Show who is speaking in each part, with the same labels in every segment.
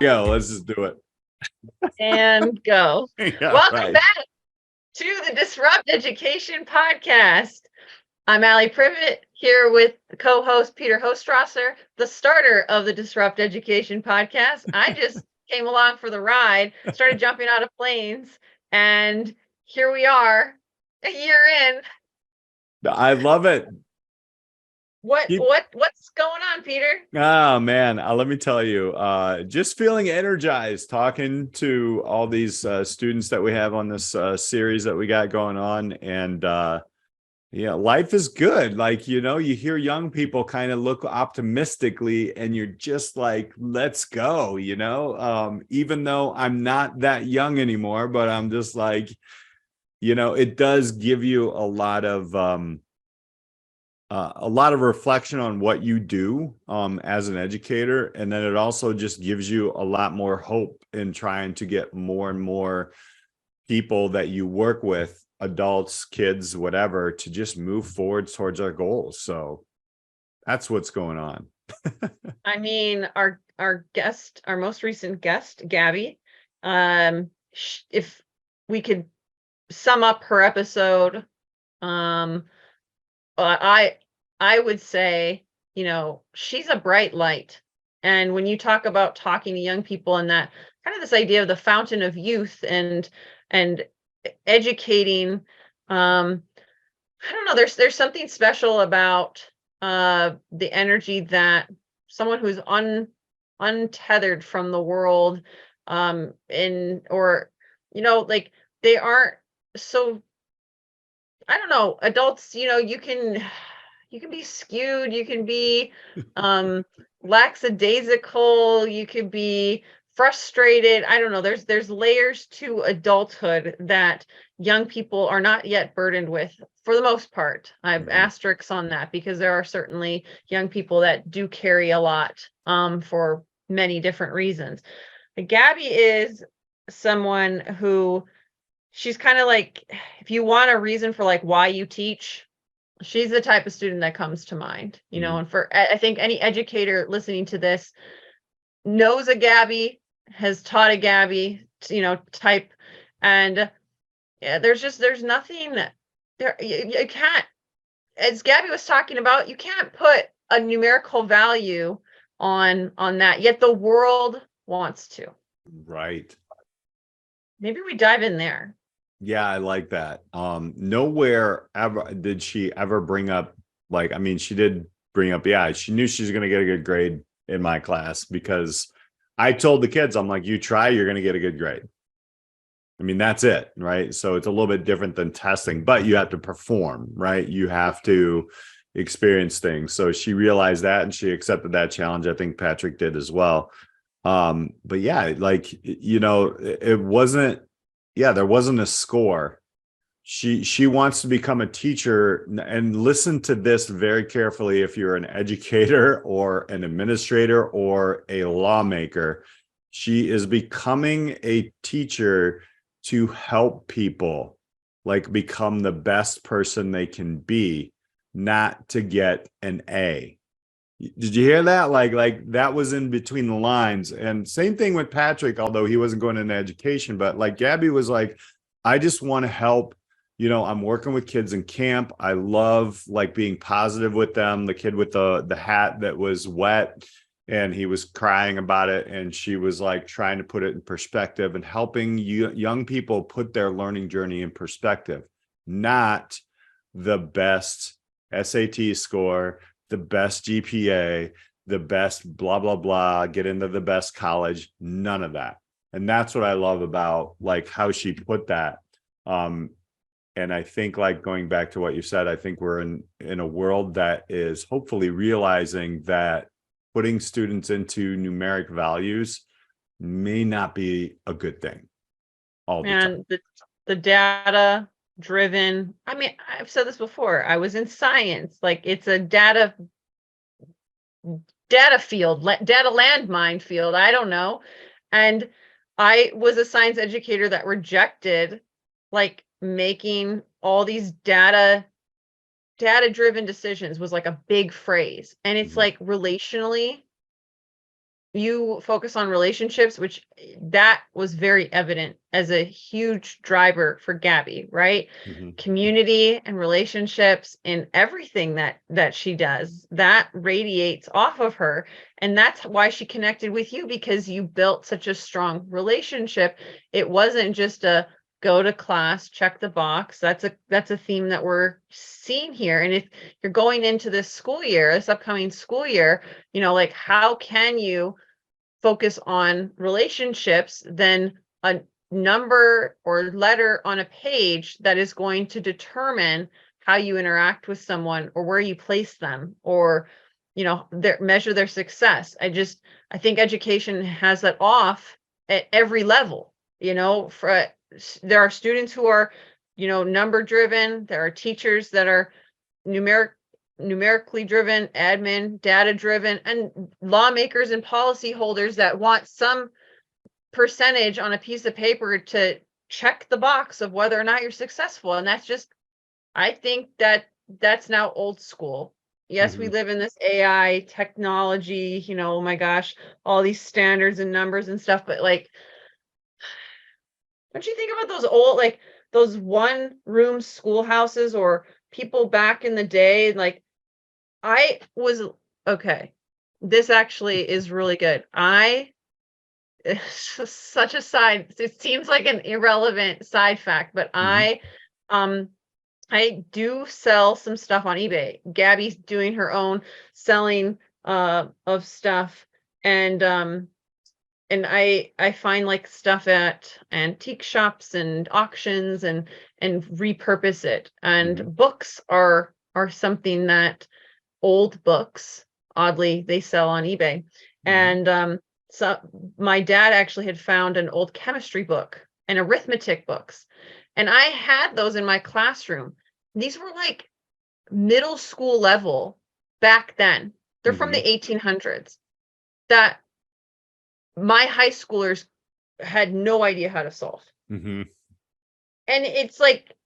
Speaker 1: Yeah, let's just do it.
Speaker 2: And go.
Speaker 1: Yeah,
Speaker 2: Welcome
Speaker 1: right.
Speaker 2: back to the Disrupt Education podcast. I'm Allie Privitt here with the co-host Peter Hostrawser, the starter of the Disrupt Education podcast. I just came along for the ride, started jumping out of planes, and here we are, a year in.
Speaker 1: I love it.
Speaker 2: What's going on, Peter?
Speaker 1: Oh man, let me tell you, just feeling energized talking to all these students that we have on this series that we got going on. And yeah, life is good. Like, you hear young people kind of look optimistically and you're just like, let's go, even though I'm not that young anymore, but I'm just like, it does give you a lot of reflection on what you do as an educator. And then it also just gives you a lot more hope in trying to get more and more people that you work with, adults, kids, whatever, to just move forward towards our goals. So that's what's going on.
Speaker 2: I mean, our most recent guest, Gabby, if we could sum up her episode, I would say, she's a bright light. And when you talk about talking to young people and that kind of this idea of the fountain of youth and educating, I don't know, there's something special about the energy that someone who's untethered from the world, like they aren't so, I don't know, adults, you can be skewed, you can be lackadaisical, you could be frustrated. I don't know. There's layers to adulthood that young people are not yet burdened with for the most part. I have asterisks on that because there are certainly young people that do carry a lot for many different reasons. But Gabby is someone who, she's kind of like, if you want a reason for like why you teach, she's the type of student that comes to mind, and I think any educator listening to this knows a Gabby, has taught a Gabby, type. And yeah, there's nothing there. You can't, as Gabby was talking about, you can't put a numerical value on that, yet the world wants to.
Speaker 1: Right.
Speaker 2: Maybe we dive in there.
Speaker 1: Yeah, I like that. Nowhere ever did she ever bring up, like, I mean, she did bring up, yeah, she knew she was going to get a good grade in my class because I told the kids, I'm like, you try, you're going to get a good grade. I mean, that's it, right? So it's a little bit different than testing, but you have to perform, right? You have to experience things. So she realized that and she accepted that challenge. I think Patrick did as well. But yeah, like, it wasn't, there wasn't a score. She wants to become a teacher, and listen to this very carefully if you're an educator or an administrator or a lawmaker. She is becoming a teacher to help people like become the best person they can be, not to get an A. Did you hear that? Like that was in between the lines. And same thing with Patrick, although he wasn't going into education, but like Gabby was like, I just want to help. I'm working with kids in camp. I love like being positive with them. The kid with the hat that was wet and he was crying about it. And she was like trying to put it in perspective and helping young people put their learning journey in perspective, not the best SAT score, the best GPA, the best blah, blah, blah, get into the best college, none of that. And that's what I love about like how she put that. And I think like going back to what you said, I think we're in a world that is hopefully realizing that putting students into numeric values may not be a good thing all the time.
Speaker 2: The data driven, I mean, I've said this before, I was in science, like it's a data field, data landmine field, I don't know. And I was a science educator that rejected like making all these data driven decisions was like a big phrase. And it's like relationally, you focus on relationships, which that was very evident as a huge driver for Gabby, right?
Speaker 1: Mhm.
Speaker 2: Community and relationships and everything that she does, that radiates off of her. And that's why she connected with you, because you built such a strong relationship. It wasn't just a go to class, check the box. That's a theme that we're seeing here. And if you're going into this school year, this upcoming school year, like, how can you focus on relationships than a number or letter on a page that is going to determine how you interact with someone or where you place them, or measure their success. I think education has that off at every level. There are students who are number driven. There are teachers that are numerically driven, admin, data driven, and lawmakers and policyholders that want some percentage on a piece of paper to check the box of whether or not you're successful. And I think that's now old school. Yes, we
Speaker 1: Mhm.
Speaker 2: live in this AI technology, oh my gosh, all these standards and numbers and stuff, but like, don't you think about those old, like those one room schoolhouses or people back in the day? Like, I was okay. This actually is really good. It's just such a side. It seems like an irrelevant side fact, but
Speaker 1: Mhm.
Speaker 2: um I do sell some stuff on eBay. Gabby's doing her own selling of stuff, and I find like stuff at antique shops and auctions and repurpose it.
Speaker 1: Mhm.
Speaker 2: And books are something that old books, oddly, they sell on eBay.
Speaker 1: Mhm.
Speaker 2: And so my dad actually had found an old chemistry book and arithmetic books. And I had those in my classroom. These were like middle school level back then. They're from
Speaker 1: Mhm.
Speaker 2: the 1800s that my high schoolers had no idea how to solve.
Speaker 1: Mhm.
Speaker 2: And it's like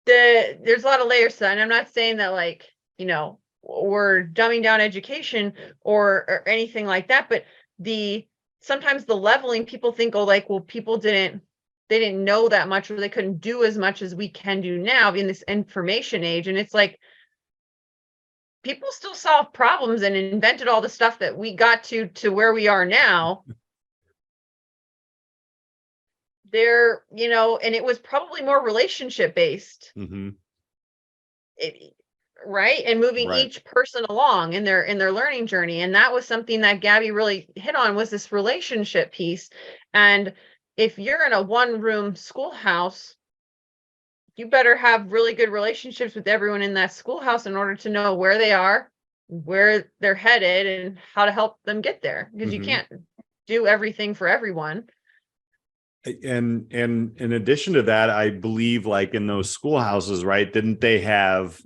Speaker 2: there's a lot of layers to that. And I'm not saying that, like, we're dumbing down education or anything like that, but the sometimes the leveling, people think, oh, like, well, they didn't know that much, or they couldn't do as much as we can do now in this information age. And it's like people still solve problems and invented all the stuff that we got to where we are now. And it was probably more relationship based.
Speaker 1: Mhm.
Speaker 2: It, right, and moving
Speaker 1: Right.
Speaker 2: each person along in their learning journey. And that was something that Gabby really hit on, was this relationship piece. And if you're in a one room schoolhouse, you better have really good relationships with everyone in that schoolhouse in order to know where they are, where they're headed, and how to help them get there, because you
Speaker 1: Mhm.
Speaker 2: can't do everything for everyone.
Speaker 1: And in addition to that, I believe like in those schoolhouses, right? Didn't they have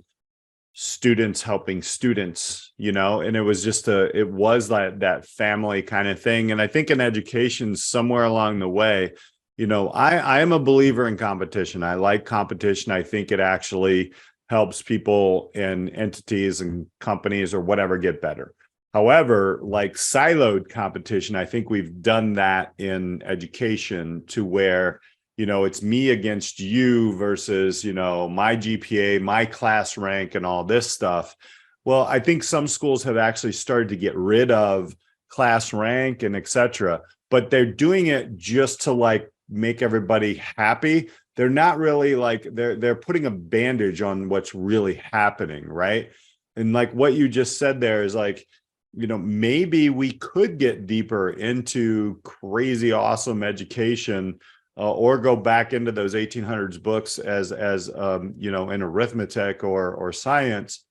Speaker 1: students helping students, and it was like that family kind of thing. And I think in education, somewhere along the way, I am a believer in competition. I like competition. I think it actually helps people and entities and companies or whatever get better. However, like siloed competition, I think we've done that in education to where it's me against you versus, my GPA, my class rank, and all this stuff. Well, I think some schools have actually started to get rid of class rank and etc., but they're doing it just to like make everybody happy. They're not really like they're putting a bandage on what's really happening, right? And like what you just said there is like, maybe we could get deeper into crazy awesome education, or go back into those 1800s books as in arithmetic or science,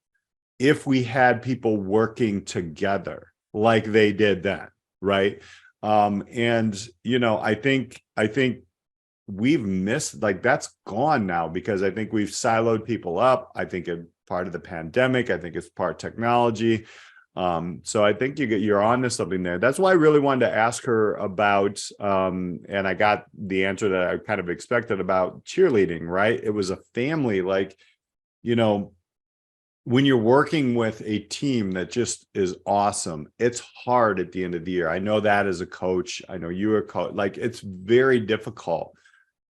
Speaker 1: if we had people working together like they did then, right? And I think we've missed, like, that's gone now, because I think we've siloed people up. I think it's part of the pandemic. I think it's part of technology. So I think you're on to something there. That's why I really wanted to ask her about, and I got the answer that I kind of expected about cheerleading, right? It was a family, like, you know, when you're working with a team that just is awesome, it's hard at the end of the year. I know that as a coach. I know you're a coach. Like, it's very difficult,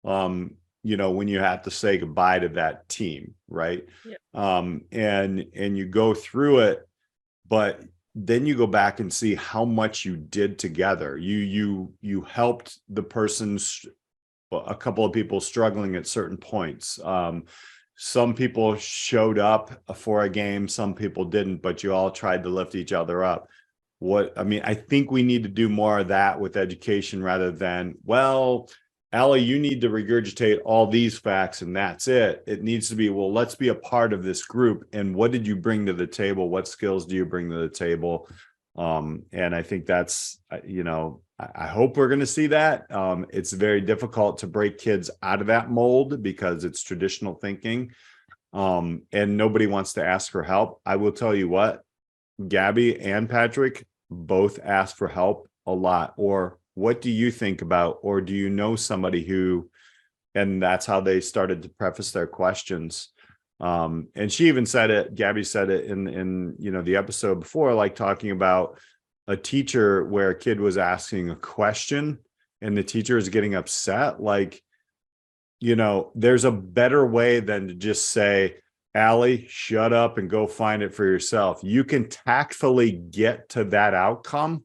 Speaker 1: when you have to say goodbye to that team, right?
Speaker 2: Yep.
Speaker 1: And you go through it, but then you go back and see how much you did together. You helped the person's, a couple of people struggling at certain points. Some people showed up for a game, some people didn't, but you all tried to lift each other up. I think we need to do more of that with education rather than, well, Allie, you need to regurgitate all these facts and that's it. It needs to be, well, let's be a part of this group. And what did you bring to the table? What skills do you bring to the table? And I think that's, I hope we're going to see that. It's very difficult to break kids out of that mold because it's traditional thinking. And nobody wants to ask for help. I will tell you what, Gabby and Patrick both ask for help a lot. Or what do you think about, or do you know somebody who, and that's how they started to preface their questions. And she even said it, Gabby said it in the episode before, like talking about a teacher where a kid was asking a question and the teacher is getting upset. Like, there's a better way than to just say, Allie, shut up and go find it for yourself. You can tactfully get to that outcome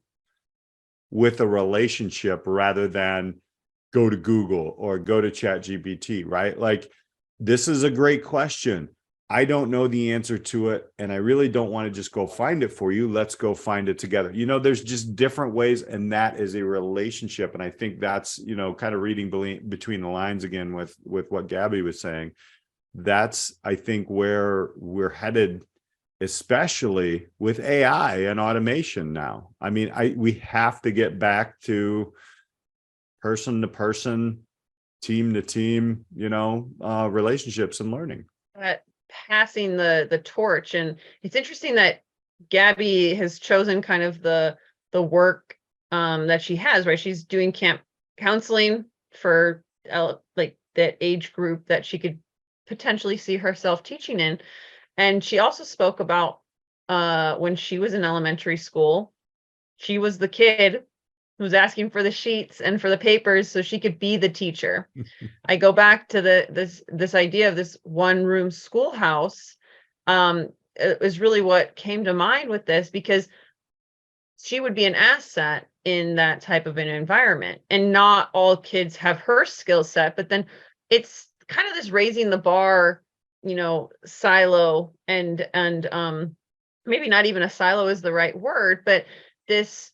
Speaker 1: with a relationship rather than go to Google or go to ChatGPT, right? Like, this is a great question. I don't know the answer to it, and I really don't want to just go find it for you. Let's go find it together. There's just different ways, and that is a relationship. And I think that's, kind of reading between the lines again with what Gabby was saying. That's, I think, where we're headed, especially with AI and automation now. We have to get back to person to person, team to team, relationships and learning.
Speaker 2: Passing the torch. And it's interesting that Gabby has chosen kind of the work that she has, right? She's doing camp counseling for like that age group that she could potentially see herself teaching in. And she also spoke about when she was in elementary school, she was the kid who was asking for the sheets and for the papers so she could be the teacher. I go back to this idea of this one room schoolhouse. It was really what came to mind with this, because she would be an asset in that type of an environment, and not all kids have her skill set. But then it's kind of this raising the bar, silo, and maybe not even a silo is the right word, but it's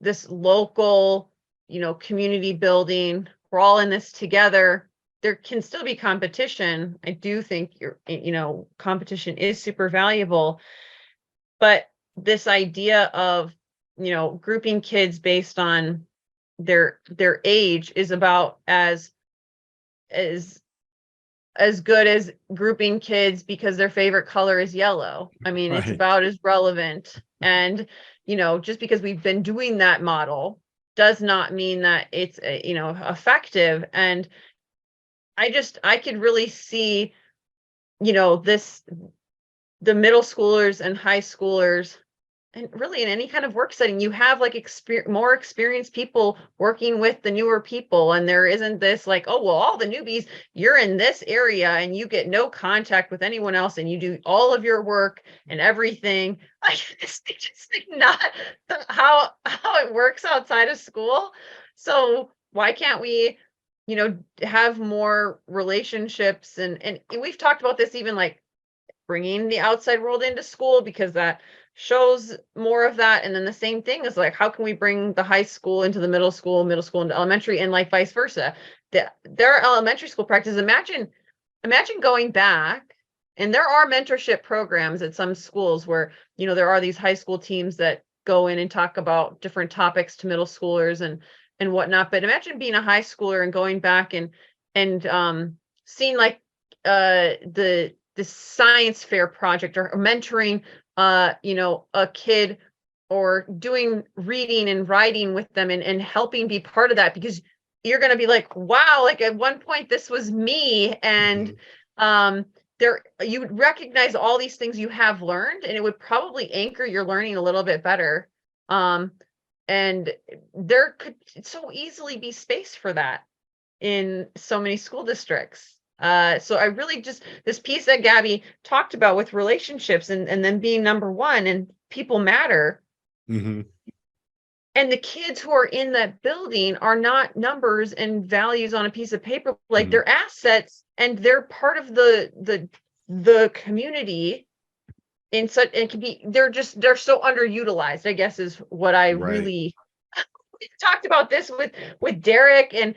Speaker 2: this local, community building. We're all in this together. There can still be competition. I do think competition is super valuable, but this idea of, grouping kids based on their age is about as good as grouping kids because their favorite color is yellow. Right. It's about as relevant. And, just because we've been doing that model does not mean that it's, effective. And I could really see, the middle schoolers and high schoolers, and really in any kind of work setting, you have like more experienced people working with the newer people. And there isn't this like, oh, well, all the newbies, you're in this area and you get no contact with anyone else and you do all of your work and everything. It's just like not how it works outside of school. So why can't we, have more relationships? And we've talked about this, even like bringing the outside world into school, because that shows more of that. And then the same thing is like, how can we bring the high school into the middle school into elementary, and like vice versa? Their elementary school practice. Imagine going back, and there are mentorship programs at some schools where, there are these high school teams that go in and talk about different topics to middle schoolers and whatnot. But imagine being a high schooler and going back and seeing like the science fair project, or mentoring a kid, or doing reading and writing with them and helping be part of that, because you're going to be like, wow, like at one point this was me. And you would recognize all these things you have learned, and it would probably anchor your learning a little bit better. And there could so easily be space for that in so many school districts. So I really just, this piece that Gabby talked about with relationships and then being number one and people matter.
Speaker 1: Mm-hmm.
Speaker 2: And the kids who are in that building are not numbers and values on a piece of paper, like
Speaker 1: Mm-hmm.
Speaker 2: they're assets, and they're part of the community. In such, it can be, they're so underutilized, I guess, is what I really we talked about this with Derek and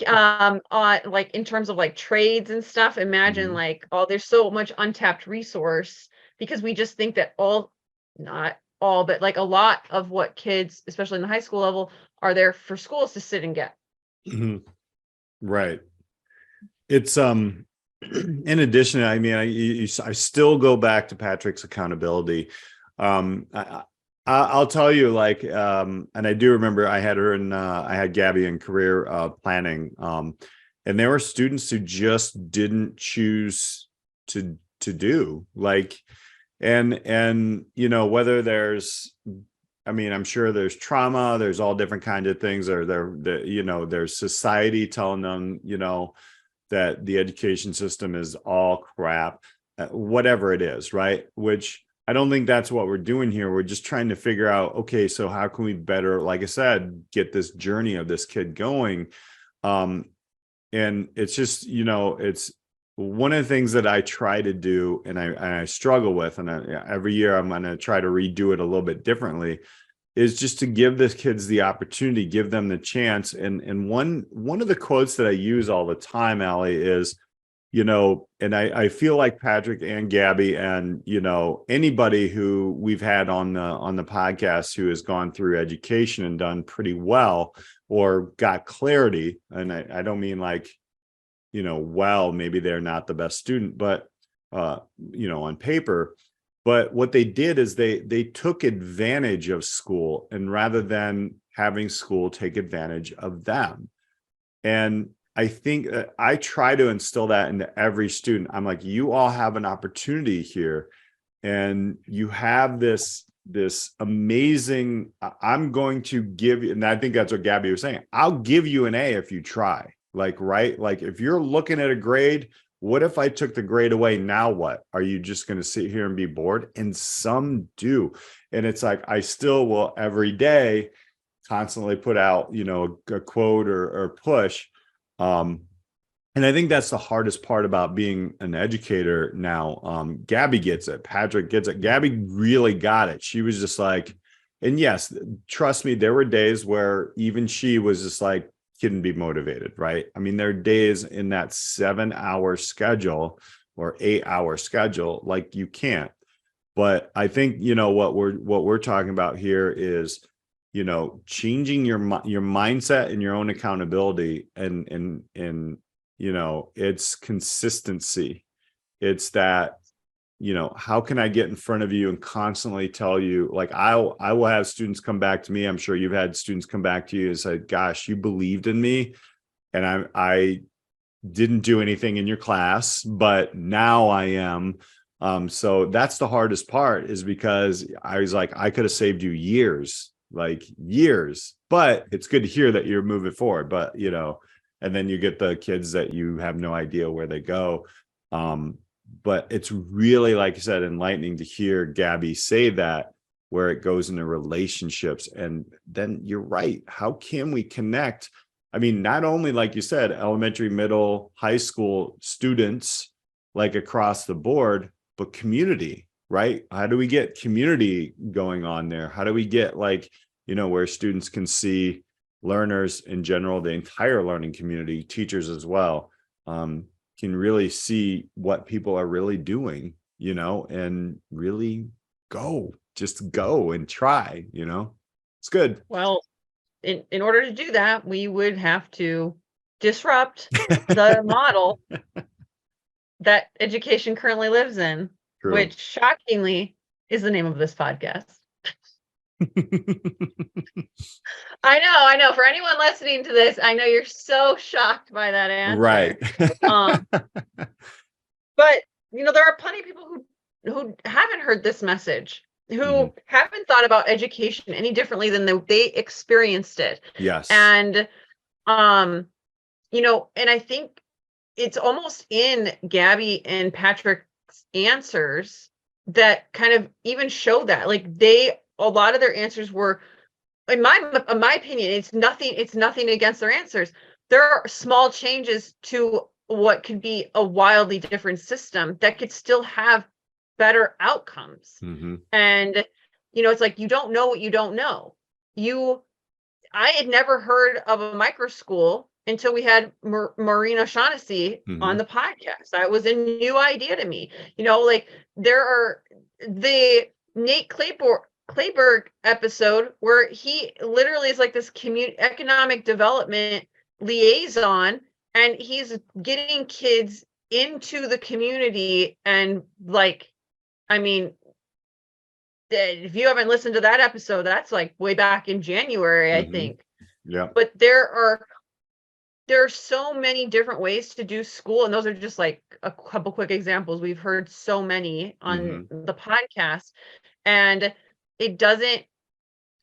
Speaker 2: on like in terms of like trades and stuff. Imagine
Speaker 1: Mm-hmm.
Speaker 2: like, oh, there's so much untapped resource, because we just think that not all, but like a lot of what kids, especially in the high school level, are there for schools to sit and get.
Speaker 1: Mm-hmm. Right. It's in addition, I mean, I still go back to Patrick's accountability. I'll tell you, like, and I do remember I had Gabby in career planning, and there were students who just didn't choose to do, like, and whether there's, I mean, I'm sure there's trauma, there's all different kinds of things, or there's society telling them, that the education system is all crap, whatever it is, right? Which I don't think that's what we're doing here. We're just trying to figure out, okay, so how can we better, like I said, get this journey of this kid going? And it's just, it's one of the things that I try to do, and I struggle with, and every year I'm going to try to redo it a little bit differently, is just to give the kids the opportunity, give them the chance. And one of the quotes that I use all the time, Allie, is, and I feel like Patrick and Gabby and, anybody who we've had on the podcast who has gone through education and done pretty well or got clarity. And I don't mean like, well, maybe they're not the best student, but, on paper. But what they did is they took advantage of school, and rather than having school take advantage of them. And I think I try to instill that into every student. I'm like, you all have an opportunity here, and you have this amazing, I'm going to give you, and I think that's what Gabby was saying, I'll give you an A if you try. Like, right? Like, if you're looking at a grade, what if I took the grade away? Now what? Are you just going to sit here and be bored? And some do. And it's like, I still will every day constantly put out, a quote or push. And I think that's the hardest part about being an educator now. Gabby gets it. Patrick gets it. Gabby really got it. She was just like, and yes, trust me, there were days where even she was just like, couldn't be motivated, right? I mean, there are days in that 7-hour schedule or 8-hour schedule, like you can't. But I think, what we're talking about here is, changing your mindset and your own accountability, and it's consistency. It's that, how can I get in front of you and constantly tell you, like, I will have students come back to me. I'm sure you've had students come back to you and say, gosh, you believed in me, and I didn't do anything in your class, but now I am. So that's the hardest part, is because I was like, I could have saved you years, but it's good to hear that you're moving forward. But, and then you get the kids that you have no idea where they go. But it's really, like I said, enlightening to hear Gabby say that, where it goes into relationships. And then you're right. How can we connect? I mean, not only, like you said, elementary, middle, high school students, like across the board, but community, right? How do we get community going on there? How do we get, like, where students can see learners in general, the entire learning community, teachers as well, can really see what people are really doing, and really just go and try, it's good.
Speaker 2: Well, in order to do that, we would have to disrupt the model that education currently lives in,
Speaker 1: True.
Speaker 2: which shockingly is the name of this podcast. I know. For anyone listening to this, I know you're so shocked by that answer.
Speaker 1: Right.
Speaker 2: But there are plenty of people who haven't heard this message, who
Speaker 1: Mhm.
Speaker 2: haven't thought about education any differently than they experienced it.
Speaker 1: Yes.
Speaker 2: And and I think it's almost in Gabby and Patrick's answers that kind of even show that, like, a lot of their answers were, in my opinion, it's nothing against their answers. There are small changes to what could be a wildly different system that could still have better outcomes.
Speaker 1: Hmm.
Speaker 2: And it's like, you don't know what you don't know. I had never heard of a micro school until we had Maureen O'Shaughnessy on
Speaker 1: Hmm.
Speaker 2: the podcast. That was a new idea to me. Like, there are the Nate Clayberg episode where he literally is like this economic development liaison, and he's getting kids into the community. And, like, I mean, if you haven't listened to that episode, that's like way back in January, I
Speaker 1: Hmm.
Speaker 2: think.
Speaker 1: Yeah.
Speaker 2: But there are so many different ways to do school, and those are just like a couple quick examples. We've heard so many on
Speaker 1: Hmm.
Speaker 2: the podcast, and it doesn't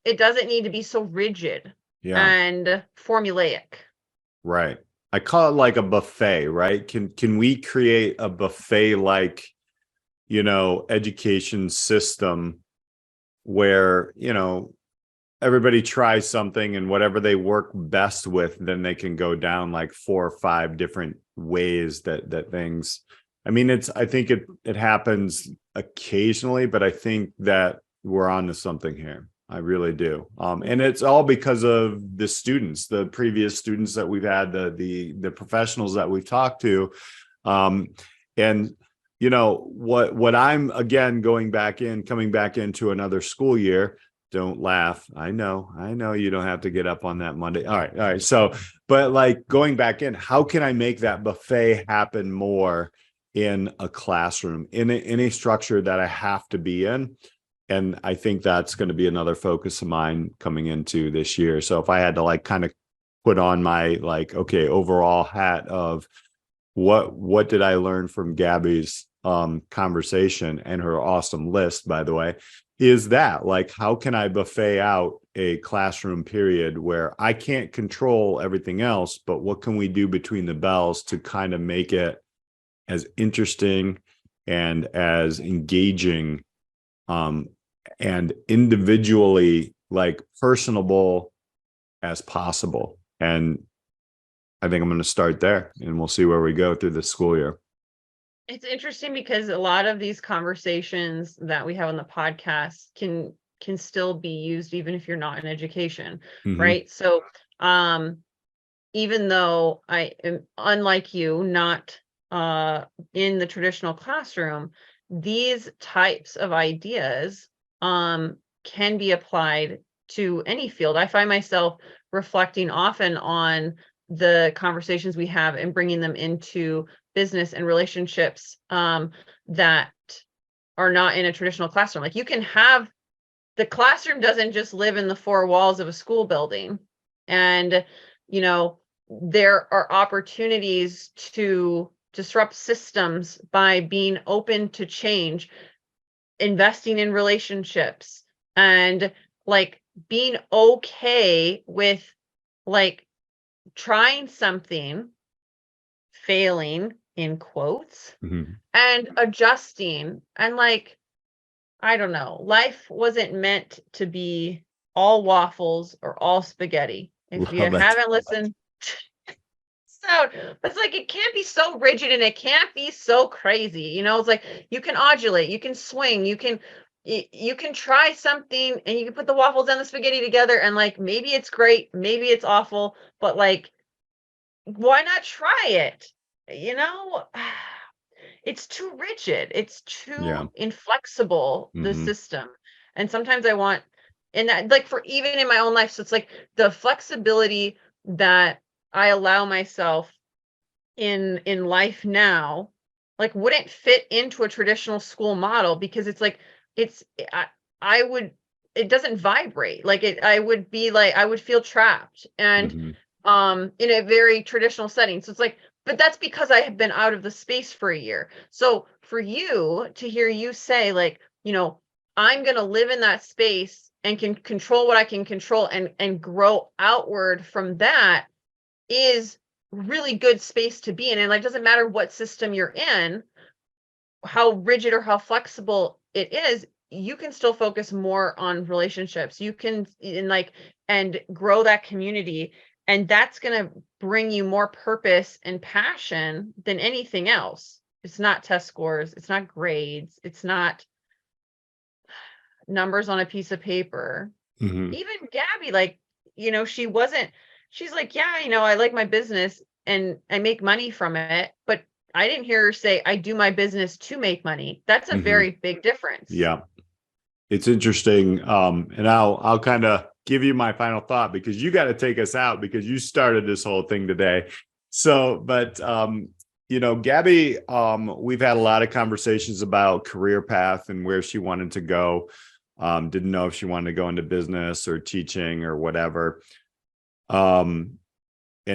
Speaker 2: need to be so rigid
Speaker 1: Yeah.
Speaker 2: and formulaic.
Speaker 1: Right. I call it like a buffet, right? Can we create a buffet like, education system where, everybody tries something and whatever they work best with, then they can go down like 4 or 5 different ways that things. I mean, I think it happens occasionally, but I think that we're on to something here. I really do. And it's all because of the students, the previous students that we've had, the professionals that we've talked to. And what I'm, again, coming back into another school year. Don't laugh. I know you don't have to get up on that Monday. All right. So, but like going back in, how can I make that buffet happen more in a classroom, in a structure that I have to be in? And I think that's going to be another focus of mine coming into this year. So if I had to like kind of put on my like, okay, overall hat of what did I learn from Gabby's conversation and her awesome list, by the way, is that like, how can I buffet out a classroom period where I can't control everything else, but what can we do between the bells to kind of make it as interesting and as engaging and individually like personable as possible? And I think I'm going to start there, and we'll see where we go through this school year.
Speaker 2: It's interesting because a lot of these conversations that we have on the podcast can still be used even if you're not in education,
Speaker 1: Mm-hmm.
Speaker 2: right? So even though I am, unlike you, not in the traditional classroom, these types of ideas can be applied to any field. I find myself reflecting often on the conversations we have and bringing them into business and relationships that are not in a traditional classroom. Like, the classroom doesn't just live in the 4 walls of a school building. And, there are opportunities to disrupt systems by being open to change, investing in relationships, and like being okay with like trying something, failing in quotes,
Speaker 1: Mm-hmm.
Speaker 2: and adjusting. And, like, I don't know, life wasn't meant to be all waffles or all spaghetti. If you
Speaker 1: Love it.
Speaker 2: haven't listened, so it's like, it can't be so rigid and it can't be so crazy. It's like, you can modulate, you can swing, you can try something, and you can put the waffles and the spaghetti together, and like, maybe it's great, maybe it's awful, but like, why not try it? It's too rigid. It's
Speaker 1: Yeah.
Speaker 2: too inflexible, the
Speaker 1: Mm-hmm.
Speaker 2: system. And sometimes I want, and that, like, for even in my own life, so it's like the flexibility that I allow myself in life now, like, wouldn't fit into a traditional school model, because it's like, it's I would, it doesn't vibrate like it. I would be like, I would feel trapped and
Speaker 1: Mm-hmm.
Speaker 2: in a very traditional setting. So it's like, but that's because I have been out of the space for a year. So for you to hear you say, like, I'm going to live in that space and can control what I can control and grow outward from that is really good space to be in. And like, doesn't matter what system you're in, how rigid or how flexible it is, you can still focus more on relationships. You can and grow that community. And that's going to bring you more purpose and passion than anything else. It's not test scores. It's not grades. It's not numbers on a piece of paper.
Speaker 1: Mhm.
Speaker 2: Even Gabby, like, she's like, yeah, I like my business and I make money from it, but I didn't hear her say, I do my business to make money. That's a
Speaker 1: Mhm.
Speaker 2: very big difference.
Speaker 1: Yeah. It's interesting. And I'll kind of give you my final thought because you got to take us out because you started this whole thing today. So, but Gabby, we've had a lot of conversations about career path and where she wanted to go. Didn't know if she wanted to go into business or teaching or whatever. And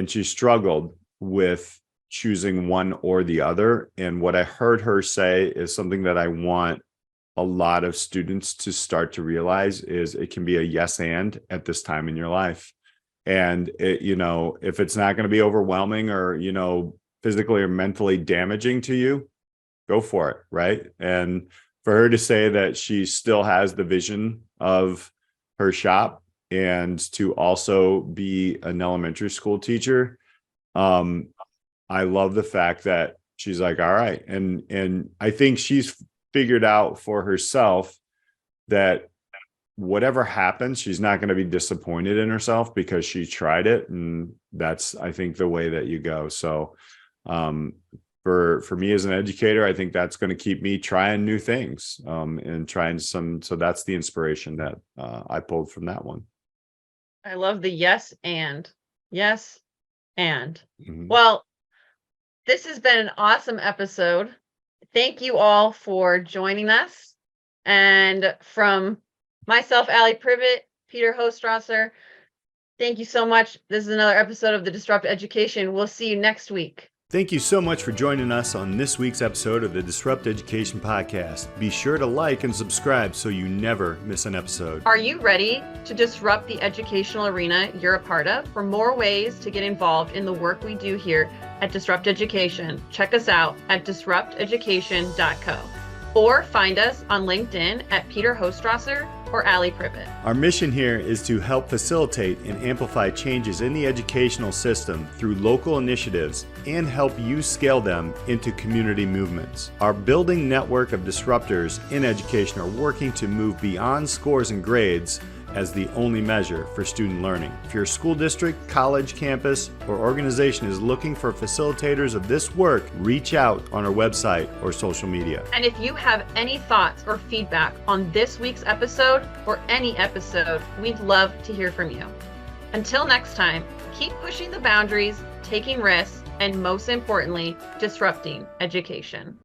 Speaker 1: she struggled with choosing one or the other. And what I heard her say is something that I want a lot of students to start to realize is it can be a yes and at this time in your life. And if it's not going to be overwhelming or, physically or mentally damaging to you, go for it. Right. And for her to say that she still has the vision of her shop and to also be an elementary school teacher. I love the fact that she's like, all right. And I think she's figured out for herself that whatever happens, she's not going to be disappointed in herself because she tried it. And that's, I think, the way that you go. So for me as an educator, I think that's going to keep me trying new things and trying so that's the inspiration that I pulled from that one.
Speaker 2: I love the yes and.
Speaker 1: Mm-hmm.
Speaker 2: Well, this has been an awesome episode. Thank you all for joining us. And from myself, Allie Privitt, Peter Hostrawser, thank you so much. This is another episode of the Disrupt Education. We'll see you next week.
Speaker 1: Thank you so much for joining us on this week's episode of the Disrupt Education Podcast. Be sure to like and subscribe so you never miss an episode.
Speaker 2: Are you ready to disrupt the educational arena you're a part of? For more ways to get involved in the work we do here at Disrupt Education, check us out at disrupteducation.co or find us on LinkedIn at Peter Hostrawser or Allie Privitt.
Speaker 1: Our mission here is to help facilitate and amplify changes in the educational system through local initiatives and help you scale them into community movements. Our building network of disruptors in education are working to move beyond scores and grades as the only measure for student learning. If your school district, college, campus, or organization is looking for facilitators of this work, reach out on our website or social media.
Speaker 2: And if you have any thoughts or feedback on this week's episode or any episode, we'd love to hear from you. Until next time, keep pushing the boundaries, taking risks, and most importantly, disrupting education.